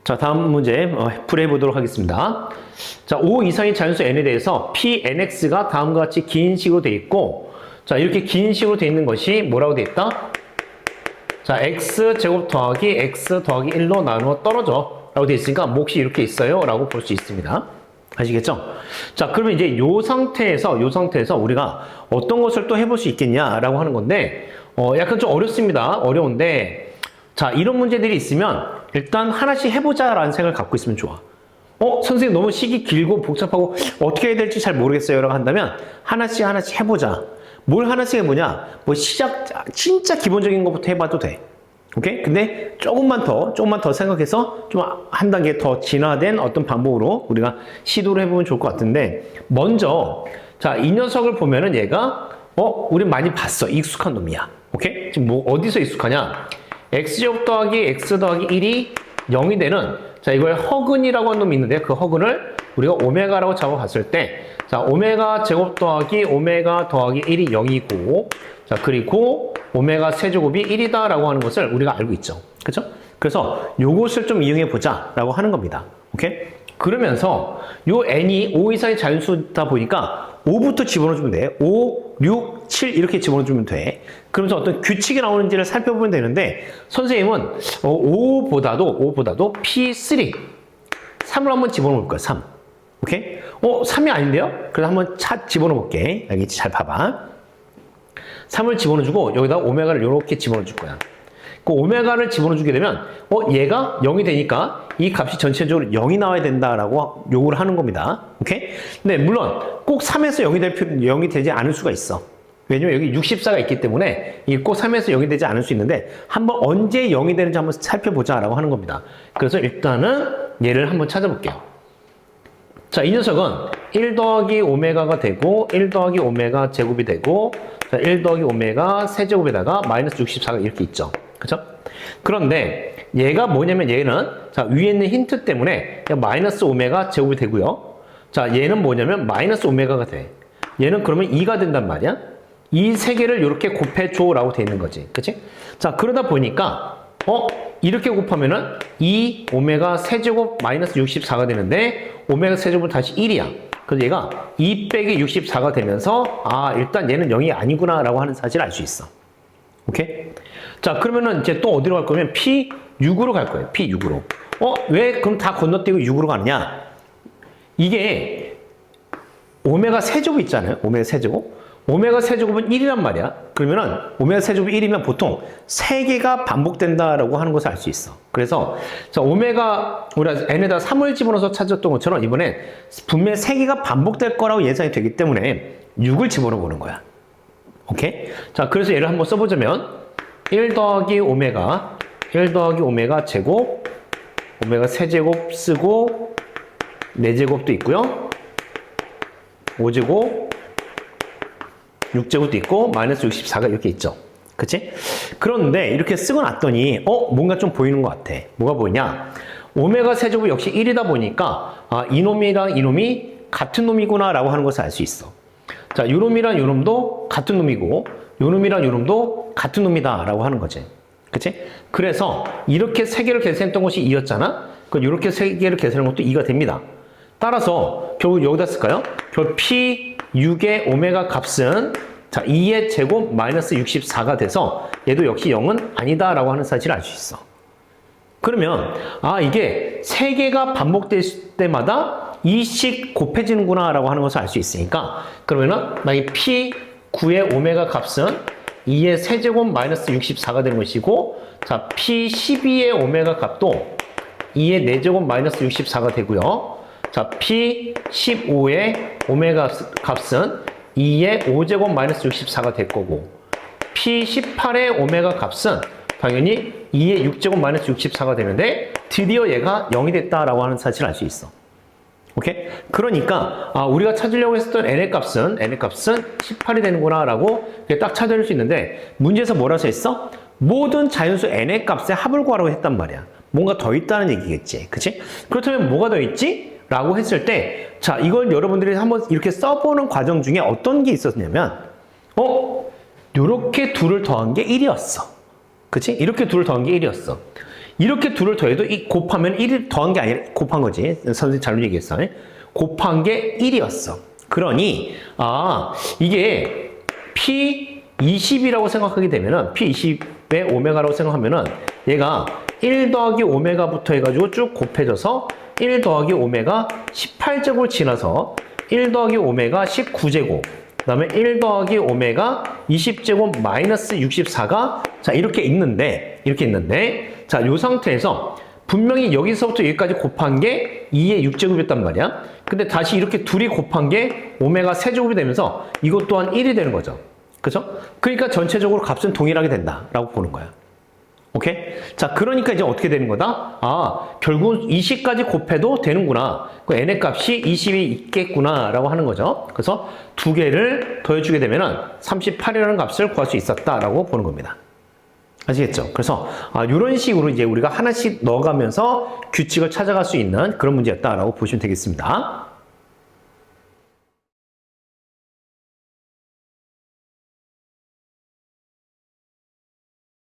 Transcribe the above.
자, 다음 문제 풀이해 보도록 하겠습니다. 자, 5 이상의 자연수 n에 대해서 pnx가 다음과 같이 긴 식으로 되어 있고, 자, 이렇게 긴 식으로 되어 있는 것이 뭐라고 되어 있다? 자, x제곱 더하기 x 더하기 1로 나누어 떨어져 라고 되어 있으니까 몫이 이렇게 있어요 라고 볼 수 있습니다. 아시겠죠? 자, 그러면 이제 요 상태에서 우리가 어떤 것을 또 해볼 수 있겠냐라고 하는 건데, 약간 좀 어렵습니다. 어려운데, 자, 이런 문제들이 있으면 일단 하나씩 해보자라는 생각을 갖고 있으면 좋아. 선생님 너무 식이 길고 복잡하고 어떻게 해야 될지 잘 모르겠어요 라고 한다면 하나씩 해보자. 뭘 하나씩 해보냐? 뭐 진짜 기본적인 것부터 해봐도 돼. 오케이? 근데 조금만 더 생각해서 좀 한 단계 더 진화된 어떤 방법으로 우리가 시도를 해보면 좋을 것 같은데, 먼저, 자, 이 녀석을 보면은 얘가, 우리 많이 봤어. 익숙한 놈이야. 오케이? 지금 뭐, 어디서 익숙하냐? x제곱 더하기 x 더하기 1이 0이 되는, 자, 이걸 허근이라고 하는 놈이 있는데, 그 허근을 우리가 오메가라고 잡아봤을 때, 자, 오메가 제곱 더하기 오메가 더하기 1이 0이고, 자, 그리고 오메가 세제곱이 1이다 라고 하는 것을 우리가 알고 있죠. 그쵸? 그래서 요것을 좀 이용해 보자 라고 하는 겁니다. 오케이? 그러면서 요 n이 5 이상의 자연수다 보니까 5부터 집어넣어주면 돼. 5, 6, 7 이렇게 집어넣어주면 돼. 그러면서 어떤 규칙이 나오는지를 살펴보면 되는데, 선생님은 5보다도 P3, 3을 한번 집어넣을 거야. 3. 오케이? 3이 아닌데요? 그래서 한번 집어넣어 볼게. 알겠지? 잘 봐봐. 3을 집어넣어주고 여기다 오메가를 이렇게 집어넣어줄 거야. 그 오메가를 집어넣어주게 되면 얘가 0이 되니까 이 값이 전체적으로 0이 나와야 된다라고 요구를 하는 겁니다. 오케이? 근데 물론 꼭 3에서 0이 되지 않을 수가 있어. 왜냐면 여기 64가 있기 때문에 이게 꼭 3에서 0이 되지 않을 수 있는데, 한번 언제 0이 되는지 한번 살펴보자라고 하는 겁니다. 그래서 일단은 얘를 한번 찾아볼게요. 자, 이 녀석은 1 더하기 오메가가 되고 1 더하기 오메가 제곱이 되고, 자, 1 더하기 오메가 세제곱에다가 마이너스 64가 이렇게 있죠. 그쵸? 그런데 얘가 뭐냐면 얘는, 자, 위에 있는 힌트 때문에 마이너스 오메가 제곱이 되고요. 자, 얘는 뭐냐면 마이너스 오메가가 돼. 얘는 그러면 2가 된단 말이야. 이 세 개를 이렇게 곱해줘 라고 돼 있는 거지. 그치? 자, 그러다 보니까 이렇게 곱하면은 2 오메가 세제곱 마이너스 64가 되는데, 오메가 세제곱은 다시 1이야. 그래서 얘가 2 빼기 64가 되면서, 일단 얘는 0이 아니구나 라고 하는 사실을 알 수 있어. 오케이? 자, 그러면은 이제 또 어디로 갈 거면 P6으로 갈 거예요. P6으로. 왜 그럼 다 건너뛰고 6으로 가느냐? 이게 오메가 세제곱 있잖아요. 오메가 세제곱. 오메가 세제곱은 1이란 말이야. 그러면은 오메가 세제곱이 1이면 보통 3개가 반복된다라고 하는 것을 알 수 있어. 그래서 자, 오메가 우리가 n에다 3을 집어넣어서 찾았던 것처럼 이번엔 분명히 3개가 반복될 거라고 예상이 되기 때문에 6을 집어넣어 보는 거야. 오케이? 자, 그래서 얘를 한번 써보자면 1 더하기 오메가 제곱, 오메가 세제곱 쓰고 4제곱도 있고요. 5제곱, 6제곱도 있고 마이너스 64가 이렇게 있죠. 그치? 그런데 이렇게 쓰고 났더니 뭔가 좀 보이는 것 같아. 뭐가 보이냐? 오메가 세제곱 역시 1이다 보니까 이놈이랑 이놈이 같은 놈이구나 라고 하는 것을 알 수 있어. 자, 요놈이랑 요놈도 같은 놈이고 요놈이랑 요놈도 같은 놈이다 라고 하는 거지. 그치? 그래서 이렇게 3개를 계산했던 것이 2였잖아? 그럼 이렇게 3개를 계산한 것도 2가 됩니다. 따라서 결국 여기다 쓸까요? 결국 P6의 오메가 값은, 자, 2의 제곱 마이너스 64가 돼서 얘도 역시 0은 아니다 라고 하는 사실을 알 수 있어. 그러면 이게 3개가 반복될 때마다 이 식 곱해지는구나 라고 하는 것을 알 수 있으니까, 그러면은 만약에 P9의 오메가 값은 2의 세제곱 마이너스 64가 되는 것이고, 자, P12의 오메가 값도 2의 4제곱 마이너스 64가 되고요. 자, P15의 오메가 값은 2의 5제곱 마이너스 64가 될 거고, P18의 오메가 값은 당연히 2의 6제곱 마이너스 64가 되는데, 드디어 얘가 0이 됐다라고 하는 사실을 알 수 있어. 오케이? 그러니까 우리가 찾으려고 했었던 n의 값은 18이 되는구나 라고 딱 찾아낼 수 있는데, 문제에서 뭐라 써 있어? 모든 자연수 n의 값의 합을 구하라고 했단 말이야. 뭔가 더 있다는 얘기겠지. 그치? 그렇다면 뭐가 더 있지? 라고 했을 때, 자, 이걸 여러분들이 한번 이렇게 써보는 과정 중에 어떤 게 있었냐면, 요렇게 둘을 더한 게 1이었어. 그치? 이렇게 둘을 더한 게 1이었어. 이렇게 둘을 더해도 이 곱하면 1이 더한 게 아니라 곱한 거지. 선생님 잘못 얘기했어. 곱한 게 1이었어. 그러니 이게 P20이라고 생각하게 되면은 P20의 오메가라고 생각하면은 얘가 1 더하기 오메가부터 해가지고 쭉 곱해져서 1 더하기 오메가 18제곱을 지나서 1 더하기 오메가 19제곱 그 다음에 1 더하기 오메가 20제곱 마이너스 64가 자 이렇게 있는데 자 이 상태에서 분명히 여기서부터 여기까지 곱한 게 2의 6제곱이었단 말이야. 근데 다시 이렇게 둘이 곱한 게 오메가 세제곱이 되면서 이것 또한 1이 되는 거죠. 그죠? 그러니까 전체적으로 값은 동일하게 된다라고 보는 거야. 오케이? 자, 그러니까 이제 어떻게 되는 거다? 결국 20까지 곱해도 되는구나. 그 n의 값이 20이 있겠구나라고 하는 거죠. 그래서 두 개를 더해주게 되면은 38이라는 값을 구할 수 있었다라고 보는 겁니다. 아시겠죠? 그래서 이런 식으로 이제 우리가 하나씩 넣어가면서 규칙을 찾아갈 수 있는 그런 문제였다라고 보시면 되겠습니다.